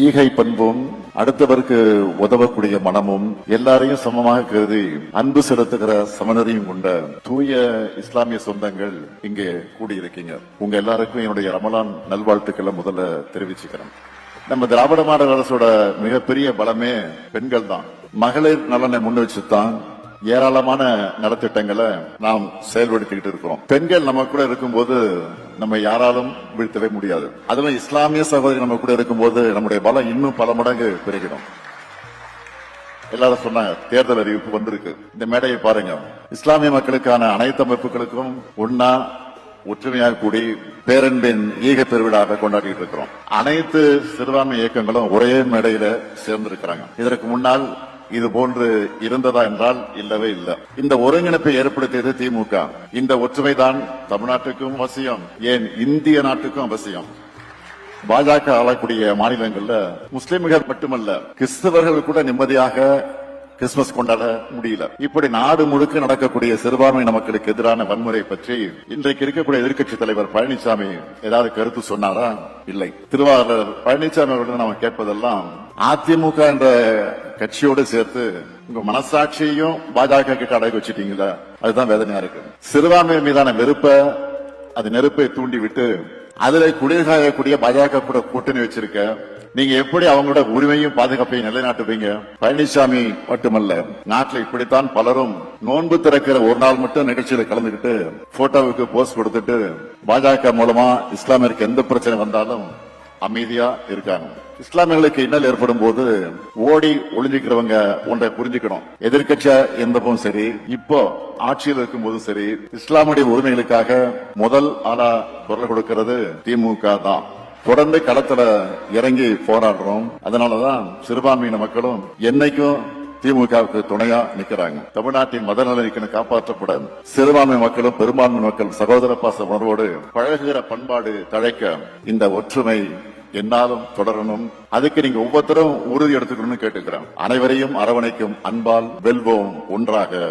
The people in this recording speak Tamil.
ஈகை பண்பும் அடுத்தவருக்கு உதவக்கூடிய மனமும் எல்லாரையும் சமமாக கருதி அன்பு செலுத்துகிற சமநெறியும் கொண்ட தூய இஸ்லாமிய சொந்தங்கள் இங்கே கூடியிருக்கீங்க. உங்க எல்லாருக்கும் என்னுடைய ரமலான் நல்வாழ்த்துக்களை முதல்ல தெரிவிச்சுக்கிறேன். நம்ம திராவிட மாடல் அரசோட மிகப்பெரிய பலமே பெண்கள் தான். மகளிர் நலனை முன் வச்சுதான் ஏராளமான நலத்திட்டங்களை நாம் செயல்படுத்திக்கிட்டு இருக்கிறோம். பெண்கள் நம்ம கூட இருக்கும்போது நம்ம யாராலும் வீழ்த்தவே முடியாது. அதுவும் இஸ்லாமிய சகோதரி நம்ம கூட இருக்கும்போது நம்முடைய பலம் இன்னும் பல மடங்கு பெருகிடும். எல்லாரும் சொன்னாங்க, தேர்தல் அறிவிப்பு வந்திருக்கு. இந்த மேடையை பாருங்க. இஸ்லாமிய மக்களுக்கான அனைத்து அமைப்புகளுக்கும் ஒன்னா ஒற்றுமையாக கூடி பேரன்பின் ஈக பெருவிழாக கொண்டாடிட்டு இருக்கிறோம். அனைத்து சிறுபான்மை இயக்கங்களும் ஒரே மேடையில சேர்ந்திருக்கிறாங்க. இதற்கு முன்னால் இது போன்று இருந்ததா என்றால் இல்லவே இல்லை. இந்த ஒருங்கிணைப்பை ஏற்படுத்தியது திமுக. இந்த ஒற்றுமைதான் தமிழ்நாட்டுக்கும் அவசியம், ஏன் இந்திய நாட்டுக்கும் அவசியம். பாஜக ஆளக்கூடிய மாநிலங்கள்ல முஸ்லிம்கள் மட்டுமல்ல, கிறிஸ்தவர்கள் கூட நிம்மதியாக கிறிஸ்துமஸ் கொண்டாட முடியல. இப்படி நாடு முழுக்க நடக்கக்கூடிய சிறுபான்மை மக்களுக்கு எதிரான வன்முறை பற்றி இன்றைக்கு இருக்கக்கூடிய எதிர்க்கட்சி தலைவர் பழனிசாமி ஏதாவது கருத்து சொன்னாரா? இல்லை. திருவாரூர் பழனிசாமி அவர்கள் நாம கேட்பதெல்லாம் அதிமுக என்ற கட்சியோடு சேர்த்து உங்க மனசாட்சியையும் பாஜக கிட்ட அடகு வச்சுட்டீங்களா? அதுதான் வேதனையா இருக்கு. சிறுபான்மை மீதான அது நெருப்பை தூண்டி விட்டு அதுல குளிர்காயக்கூடிய பாஜக கூட கூட்டணி வச்சிருக்க நீங்க எப்படி அவங்களோட உரிமையும் பாதுகாப்பையும் நிலைநாட்டுவீங்க? பழனிசாமி மட்டுமல்ல, நாட்டில் இப்படித்தான் பலரும் நோன்பு திறக்கிற ஒரு நாள் மட்டும் நிகழ்ச்சியில கலந்துகிட்டு போட்டோவுக்கு போஸ்ட் கொடுத்துட்டு பாஜக மூலமா இஸ்லாமியருக்கு எந்த பிரச்சனை வந்தாலும் அமைதியா இருக்காங்க. இஸ்லாமியர்களுக்கு இன்னல் ஏற்படும் போது ஓடி ஒளிஞ்சிக்கிறவங்க ஒன்றை புரிஞ்சுக்கணும். எதிர்கட்சியா இருந்தப்பவும் சரி, இப்போ ஆட்சியில் இருக்கும் போதும் சரி, இஸ்லாமுடைய உரிமைகளுக்காக முதல் ஆளா குரல் கொடுக்கிறது திமுக தான். தொடர்ந்து களத்துல இறங்கி போராடுறோம். அதனாலதான் சிறுபான்மையின மக்களும் என்னைக்கும் திமுகவுக்கு துணையா நிக்கிறாங்க. தமிழ்நாட்டின் மத நலனுக்கு காப்பாற்றப்பட சிறுபான்மை மக்களும் பெரும்பான்மை மக்கள் சகோதர பாச உணர்வோடு பழகுகிற பண்பாடு தழைக்க இந்த ஒற்றுமை என்னாலும் தொடரணும். அதுக்கு நீங்க ஒவ்வொருத்தரும் உறுதி எடுத்துக்கணும்னு கேட்டுக்கிறேன். அனைவரையும் அரவணைக்கும் அன்பால் வெல்வோம், ஒன்றாக